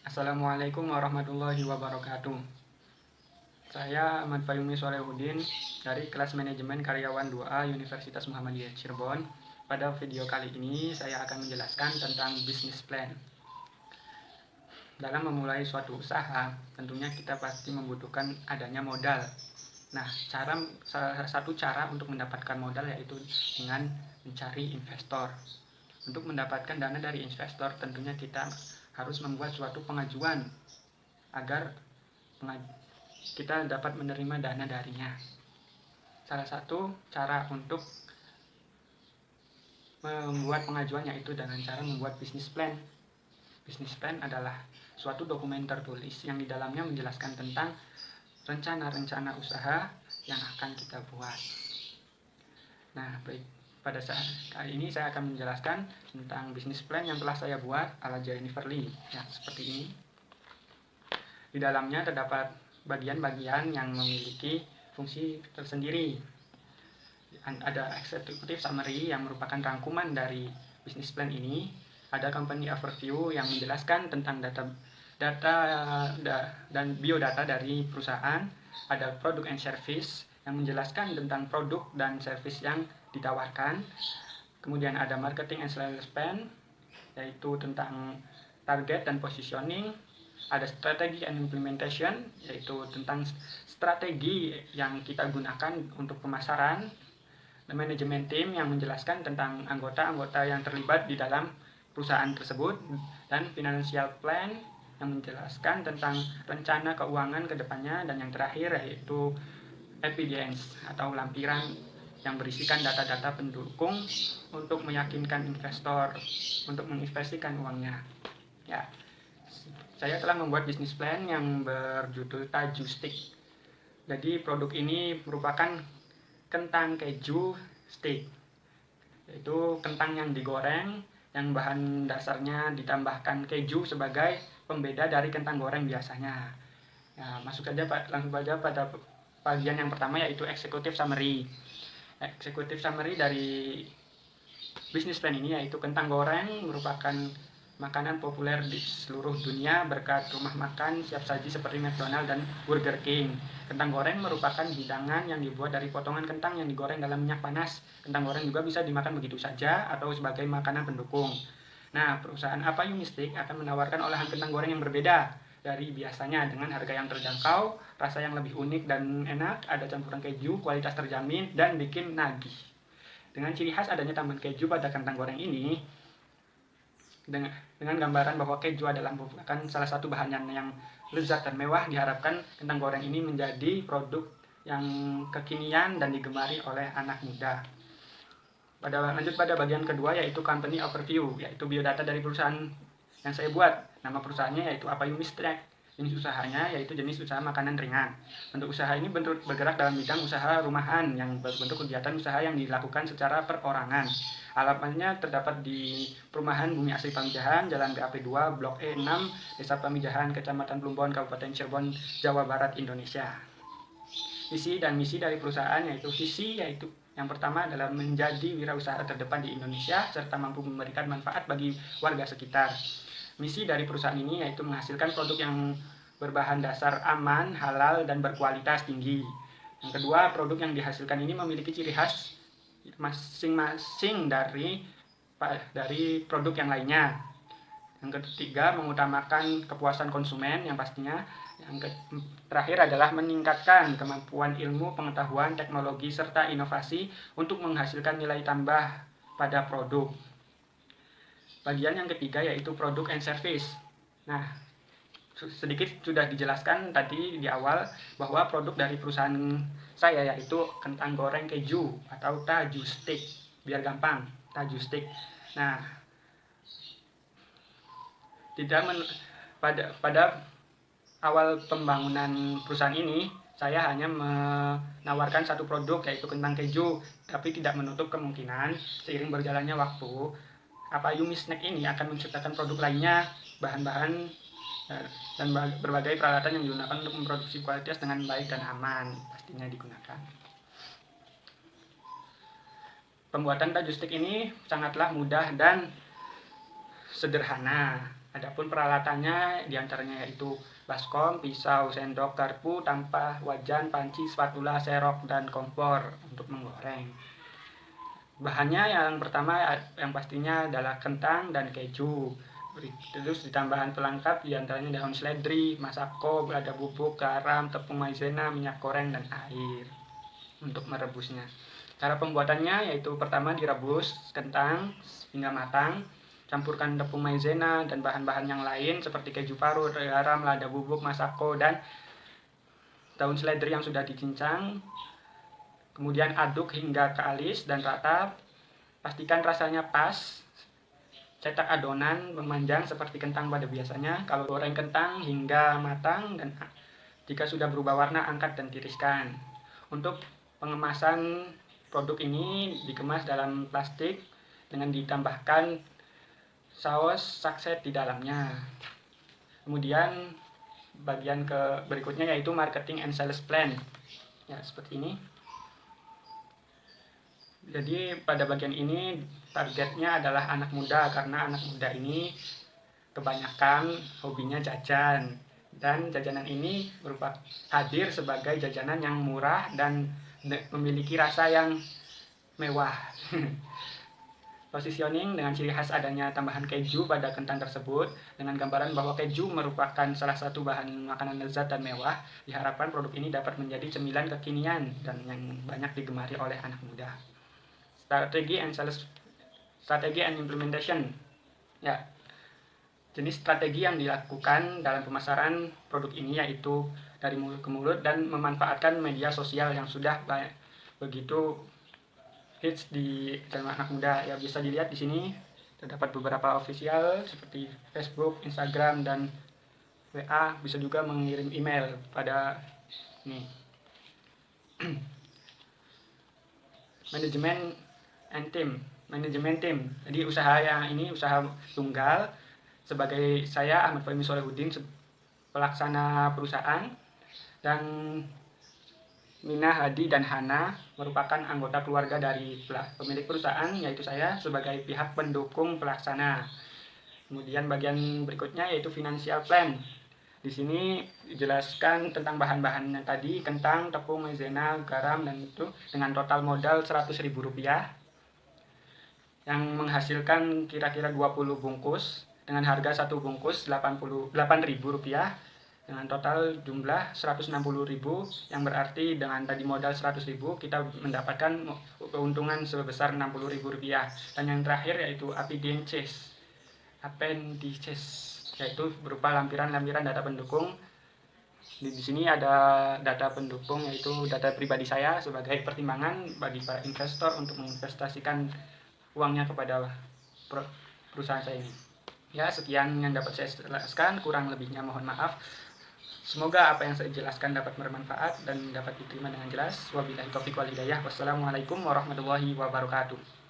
Assalamualaikum warahmatullahi wabarakatuh. Saya Ahmad Fayumi Solehudin dari kelas manajemen karyawan 2A Universitas Muhammadiyah Cirebon. Pada video kali ini saya akan menjelaskan tentang business plan. Dalam memulai suatu usaha, tentunya kita pasti membutuhkan adanya modal. Nah, salah satu cara untuk mendapatkan modal yaitu dengan mencari investor. Untuk mendapatkan dana dari investor, tentunya kita harus membuat suatu pengajuan agar kita dapat menerima dana darinya. Salah satu cara untuk membuat pengajuan yaitu dengan cara membuat business plan. Business plan adalah suatu dokumen tertulis yang di dalamnya menjelaskan tentang rencana-rencana usaha yang akan kita buat. Nah, baik, pada saat kali ini saya akan menjelaskan tentang business plan yang telah saya buat ala Jennifer Lee. Ya, seperti ini. Di dalamnya terdapat bagian-bagian yang memiliki fungsi tersendiri. Ada executive summary yang merupakan rangkuman dari business plan ini. Ada company overview yang menjelaskan tentang data dan biodata dari perusahaan. Ada product and service yang menjelaskan tentang produk dan service yang ditawarkan. Kemudian ada marketing and sales plan, yaitu tentang target dan positioning. Ada strategi and implementation, yaitu tentang strategi yang kita gunakan untuk pemasaran. Manajemen tim yang menjelaskan tentang anggota-anggota yang terlibat di dalam perusahaan tersebut. Dan financial plan yang menjelaskan tentang rencana keuangan ke depannya. Dan yang terakhir yaitu evidence atau lampiran yang berisikan data-data pendukung untuk meyakinkan investor untuk menginvestasikan uangnya. Ya, saya telah membuat business plan yang berjudul Taju Stick. Jadi produk ini merupakan kentang keju stick, yaitu kentang yang digoreng yang bahan dasarnya ditambahkan keju sebagai pembeda dari kentang goreng biasanya. Ya, langsung saja pada bagian yang pertama yaitu executive summary. Executive summary dari business plan ini yaitu kentang goreng merupakan makanan populer di seluruh dunia berkat rumah makan siap saji seperti McDonald dan Burger King. Kentang goreng merupakan hidangan yang dibuat dari potongan kentang yang digoreng dalam minyak panas. Kentang goreng juga bisa dimakan begitu saja atau sebagai makanan pendukung. Nah, perusahaan Apa You Mystic akan menawarkan olahan kentang goreng yang berbeda dari biasanya dengan harga yang terjangkau, rasa yang lebih unik dan enak, ada campuran keju, kualitas terjamin, dan bikin nagih. Dengan ciri khas adanya tambahan keju pada kentang goreng ini, dengan gambaran bahwa keju adalah merupakan salah satu bahan yang lezat dan mewah, diharapkan kentang goreng ini menjadi produk yang kekinian dan digemari oleh anak muda. Lanjut pada bagian kedua yaitu company overview, yaitu biodata dari perusahaan yang saya buat. Nama perusahaannya yaitu Apa You Mystic. Jenis usahanya yaitu jenis usaha makanan ringan. Bentuk usaha ini bergerak dalam bidang usaha rumahan yang berbentuk kegiatan usaha yang dilakukan secara perorangan. Alamatnya terdapat di Perumahan Bumi Asri Pamijahan, Jalan BAP 2, Blok E6, Desa Pamijahan, Kecamatan Plumbon, Kabupaten Cirebon, Jawa Barat, Indonesia. Visi dan misi dari perusahaan yaitu visi yaitu yang pertama adalah menjadi wirausaha terdepan di Indonesia serta mampu memberikan manfaat bagi warga sekitar. Misi dari perusahaan ini yaitu menghasilkan produk yang berbahan dasar aman, halal, dan berkualitas tinggi. Yang kedua, produk yang dihasilkan ini memiliki ciri khas masing-masing dari produk yang lainnya. Yang ketiga, mengutamakan kepuasan konsumen yang pastinya. Yang terakhir adalah meningkatkan kemampuan ilmu, pengetahuan, teknologi, serta inovasi untuk menghasilkan nilai tambah pada produk. Bagian yang ketiga yaitu produk and service. Nah, sedikit sudah dijelaskan tadi di awal bahwa produk dari perusahaan saya yaitu kentang goreng keju atau Taju Stick. Biar gampang, Taju Stick. Nah, pada awal pembangunan perusahaan ini, saya hanya menawarkan satu produk yaitu kentang keju, tapi tidak menutup kemungkinan seiring berjalannya waktu Apa You Mystic ini akan menciptakan produk lainnya, bahan-bahan dan berbagai peralatan yang digunakan untuk memproduksi kualitas dengan baik dan aman pastinya digunakan. Pembuatan Taju Stick ini sangatlah mudah dan sederhana. Adapun peralatannya diantaranya yaitu baskom, pisau, sendok, garpu, tampah, wajan, panci, spatula, serok, dan kompor untuk menggoreng. Bahannya yang pertama yang pastinya adalah kentang dan keju. Terus ditambahan pelengkap diantaranya daun seledri, masako, lada bubuk, garam, tepung maizena, minyak goreng, dan air untuk merebusnya. Cara pembuatannya yaitu pertama direbus kentang hingga matang, campurkan tepung maizena dan bahan-bahan yang lain seperti keju parut, garam, lada bubuk, masako, dan daun seledri yang sudah dicincang. Kemudian aduk hingga kalis dan rata. Pastikan rasanya pas. Cetak adonan memanjang seperti kentang pada biasanya. Kalau goreng kentang hingga matang, dan jika sudah berubah warna angkat dan tiriskan. Untuk pengemasan produk ini dikemas dalam plastik dengan ditambahkan saus sakset di dalamnya. Kemudian bagian berikutnya yaitu marketing and sales plan. Ya, seperti ini. Jadi pada bagian ini targetnya adalah anak muda, karena anak muda ini kebanyakan hobinya jajan, dan jajanan ini berupa hadir sebagai jajanan yang murah dan memiliki rasa yang mewah. Positioning dengan ciri khas adanya tambahan keju pada kentang tersebut dengan gambaran bahwa keju merupakan salah satu bahan makanan lezat dan mewah. Diharapkan produk ini dapat menjadi cemilan kekinian dan yang banyak digemari oleh anak muda. Strategi and implementation. Ya, jenis strategi yang dilakukan dalam pemasaran produk ini yaitu dari mulut ke mulut dan memanfaatkan media sosial yang sudah begitu hits di kalangan anak muda. Ya, bisa dilihat di sini terdapat beberapa official seperti Facebook, Instagram, dan WA. Bisa juga mengirim email pada ini. Manajemen tim. Jadi usaha yang ini usaha tunggal. Sebagai saya Ahmad Fahmi Solehudin, pelaksana perusahaan, dan Mina, Hadi, dan Hana merupakan anggota keluarga dari pemilik perusahaan, yaitu saya sebagai pihak pendukung pelaksana. Kemudian bagian berikutnya yaitu financial plan. Di sini dijelaskan tentang bahan-bahannya tadi, kentang, tepung, maizena, garam, dan itu dengan total modal Rp100.000 yang menghasilkan kira-kira 20 bungkus dengan harga satu bungkus Rp8.000 dengan total jumlah Rp160.000, yang berarti dengan tadi modal Rp100.000 kita mendapatkan keuntungan sebesar Rp60.000. Dan yang terakhir yaitu appendices, yaitu berupa lampiran-lampiran data pendukung. Di sini ada data pendukung, yaitu data pribadi saya sebagai pertimbangan bagi para investor untuk menginvestasikan uangnya kepada perusahaan saya ini. Ya, sekian yang dapat saya jelaskan, kurang lebihnya mohon maaf. Semoga apa yang saya jelaskan dapat bermanfaat dan dapat diterima dengan jelas. Wabillahi taufiq wal hidayah. Wassalamualaikum warahmatullahi wabarakatuh.